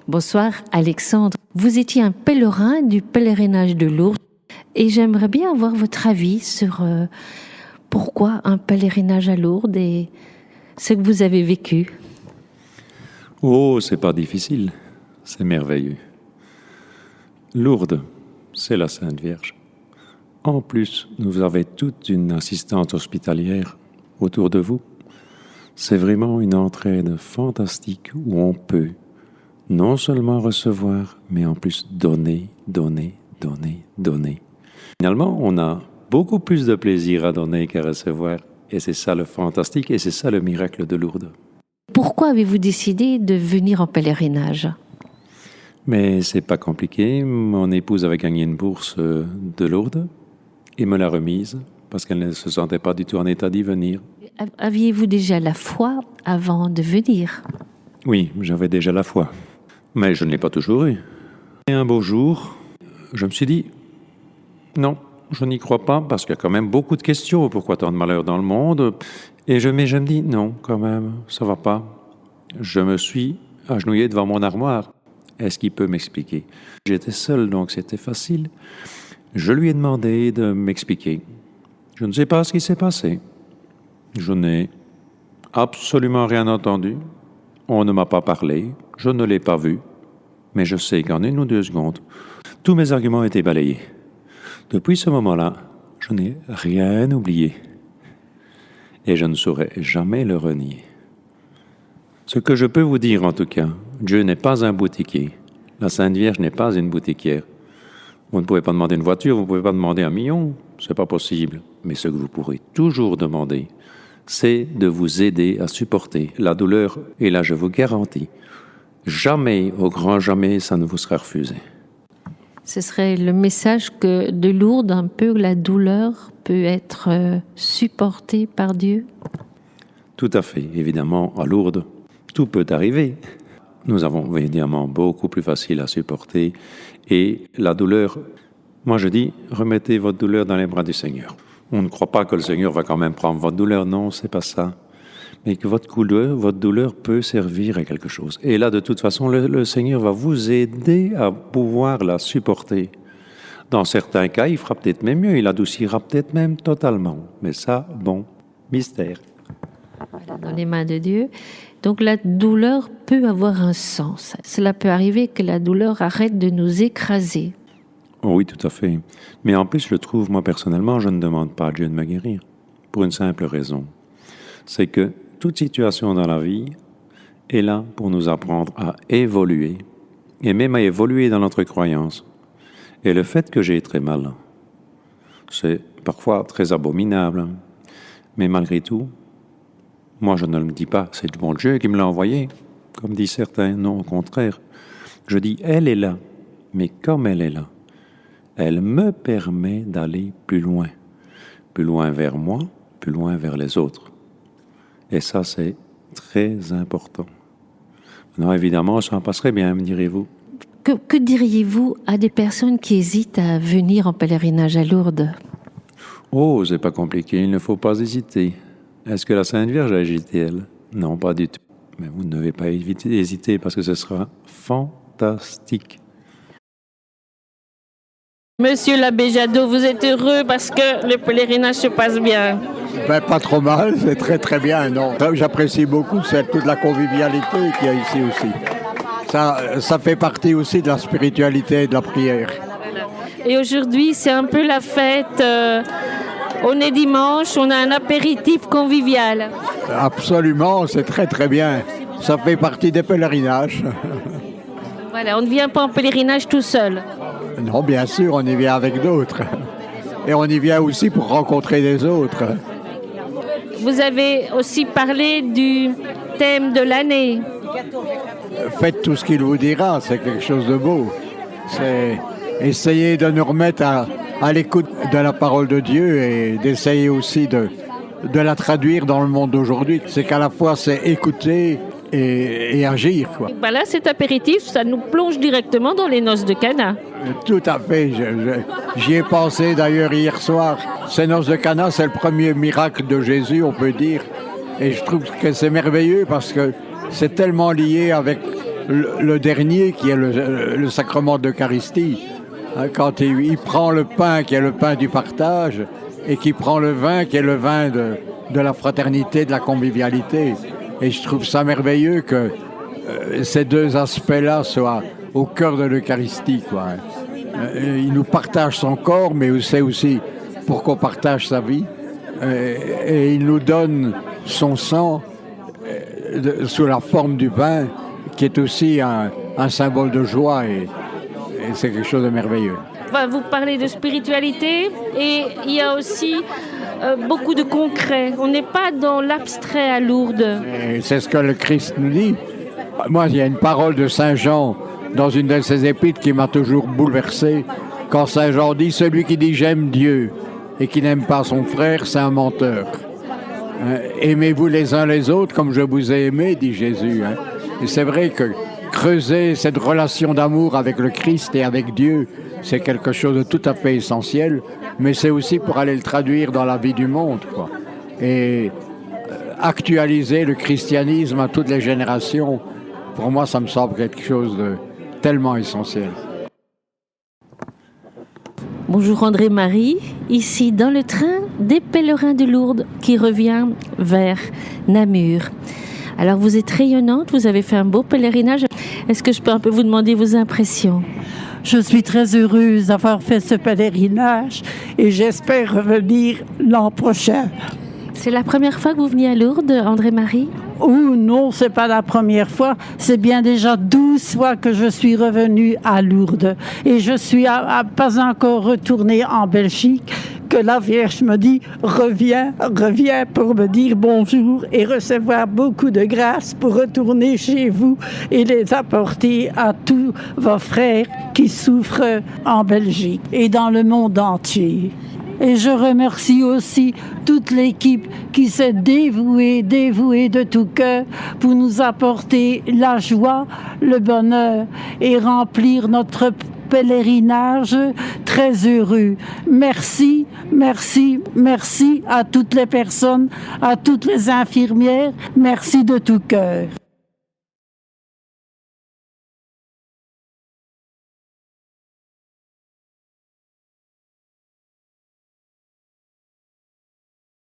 Bonsoir Alexandre. Vous étiez un pèlerin du pèlerinage de Lourdes et j'aimerais bien avoir votre avis sur pourquoi un pèlerinage à Lourdes et ce que vous avez vécu. Oh, c'est pas difficile, c'est merveilleux. Lourdes, c'est la Sainte Vierge. En plus, vous avez toute une assistante hospitalière autour de vous. C'est vraiment une entraide fantastique où on peut non seulement recevoir, mais en plus donner. Finalement, on a beaucoup plus de plaisir à donner qu'à recevoir. Et c'est ça le fantastique et c'est ça le miracle de Lourdes. Pourquoi avez-vous décidé de venir en pèlerinage ? Mais c'est pas compliqué. Mon épouse avait gagné une bourse de Lourdes et me l'a remise parce qu'elle ne se sentait pas du tout en état d'y venir. Aviez-vous déjà la foi avant de venir ? Oui, j'avais déjà la foi. Mais je ne l'ai pas toujours eu. Et un beau jour, je me suis dit, non, je n'y crois pas parce qu'il y a quand même beaucoup de questions. Pourquoi tant de malheur dans le monde ? Et je me dis, non, quand même, ça va pas. Je me suis agenouillé devant mon armoire. Est-ce qu'il peut m'expliquer ? J'étais seul, donc c'était facile. Je lui ai demandé de m'expliquer. Je ne sais pas ce qui s'est passé. Je n'ai absolument rien entendu. On ne m'a pas parlé. Je ne l'ai pas vu. Mais je sais qu'en 1 ou 2 secondes, tous mes arguments étaient balayés. Depuis ce moment-là, je n'ai rien oublié. Et je ne saurais jamais le renier. Ce que je peux vous dire en tout cas, Dieu n'est pas un boutiquier. La Sainte Vierge n'est pas une boutiquière. Vous ne pouvez pas demander une voiture, vous ne pouvez pas demander 1 million, c'est pas possible. Mais ce que vous pourrez toujours demander, c'est de vous aider à supporter la douleur. Et là, je vous garantis, jamais, au grand jamais, ça ne vous sera refusé. Ce serait le message que de Lourdes, un peu la douleur peut être supportée par Dieu ? Tout à fait. Évidemment, à Lourdes, tout peut arriver. Nous avons évidemment beaucoup plus facile à supporter. Et la douleur, moi je dis, remettez votre douleur dans les bras du Seigneur. On ne croit pas que le Seigneur va quand même prendre votre douleur. Non, c'est pas ça. Mais que votre douleur peut servir à quelque chose. Et là, de toute façon, le Seigneur va vous aider à pouvoir la supporter. Dans certains cas, il fera peut-être même mieux, il adoucira peut-être même totalement. Mais ça, bon, mystère. Voilà, dans les mains de Dieu. Donc la douleur peut avoir un sens. Cela peut arriver que la douleur arrête de nous écraser. Oh oui, tout à fait. Mais en plus, je trouve, moi personnellement, je ne demande pas à Dieu de me guérir. Pour une simple raison. C'est que toute situation dans la vie est là pour nous apprendre à évoluer. Et même à évoluer dans notre croyance. Et le fait que j'ai très mal, c'est parfois très abominable. Mais malgré tout, moi je ne le dis pas, c'est le bon Dieu qui me l'a envoyé. Comme disent certains, non, au contraire. Je dis, elle est là. Mais comme elle est là, elle me permet d'aller plus loin. Plus loin vers moi, plus loin vers les autres. Et ça, c'est très important. Non, évidemment, ça en passerait bien, me direz-vous. Que diriez-vous à des personnes qui hésitent à venir en pèlerinage à Lourdes ? Oh, c'est pas compliqué, il ne faut pas hésiter. Est-ce que la Sainte Vierge a hésité, elle ? Non, pas du tout. Mais vous ne devez pas hésiter parce que ce sera fantastique. Monsieur l'abbé Jadot, vous êtes heureux parce que le pèlerinage se passe bien? Pas trop mal, c'est très très bien. Non. J'apprécie beaucoup toute la convivialité qu'il y a ici aussi. Ça fait partie aussi de la spiritualité et de la prière. Et aujourd'hui, c'est un peu la fête. On est dimanche, on a un apéritif convivial. Absolument, c'est très très bien. Ça fait partie des pèlerinages. Voilà, on ne vient pas en pèlerinage tout seul. Non, bien sûr, on y vient avec d'autres. Et on y vient aussi pour rencontrer des autres. Vous avez aussi parlé du thème de l'année. Faites tout ce qu'il vous dira, c'est quelque chose de beau. C'est essayer de nous remettre à l'écoute de la parole de Dieu et d'essayer aussi de la traduire dans le monde d'aujourd'hui. C'est qu'à la fois, c'est écouter et agir, quoi. Ben là, cet apéritif, ça nous plonge directement dans les noces de Cana. Tout à fait. J'y ai pensé d'ailleurs hier soir. Ces noces de Cana, c'est le premier miracle de Jésus, on peut dire. Et je trouve que c'est merveilleux parce que c'est tellement lié avec le dernier qui est le sacrement de l'Eucharistie. Hein, quand il prend le pain qui est le pain du partage et qui prend le vin qui est le vin de la fraternité, de la convivialité. Et je trouve ça merveilleux que ces deux aspects-là soient au cœur de l'Eucharistie, quoi. Il nous partage son corps, mais c'est aussi pour qu'on partage sa vie. Et il nous donne son sang sous la forme du pain, qui est aussi un symbole de joie, et c'est quelque chose de merveilleux. Vous parlez de spiritualité et il y a aussi beaucoup de concret. On n'est pas dans l'abstrait à Lourdes. Et c'est ce que le Christ nous dit. Moi, il y a une parole de Saint Jean dans une de ses épîtres qui m'a toujours bouleversé. Quand Saint Jean dit « Celui qui dit j'aime Dieu et qui n'aime pas son frère, c'est un menteur. » Aimez-vous les uns les autres comme je vous ai aimé, dit Jésus. Et c'est vrai que creuser cette relation d'amour avec le Christ et avec Dieu, c'est quelque chose de tout à fait essentiel, mais c'est aussi pour aller le traduire dans la vie du monde, quoi. Et actualiser le christianisme à toutes les générations, pour moi, ça me semble quelque chose de tellement essentiel. Bonjour André-Marie, ici dans le train des pèlerins de Lourdes qui revient vers Namur. Alors vous êtes rayonnante, vous avez fait un beau pèlerinage. Est-ce que je peux un peu vous demander vos impressions ? Je suis très heureuse d'avoir fait ce pèlerinage et j'espère revenir l'an prochain. C'est la première fois que vous venez à Lourdes, André-Marie ? Oh non, c'est pas la première fois, c'est bien déjà 12 fois que je suis revenue à Lourdes. Et je suis pas encore retournée en Belgique, que la Vierge me dit « Reviens pour me dire bonjour et recevoir beaucoup de grâce pour retourner chez vous et les apporter à tous vos frères qui souffrent en Belgique et dans le monde entier. » Et je remercie aussi toute l'équipe qui s'est dévouée de tout cœur pour nous apporter la joie, le bonheur et remplir notre pèlerinage très heureux. Merci, merci, merci à toutes les personnes, à toutes les infirmières. Merci de tout cœur.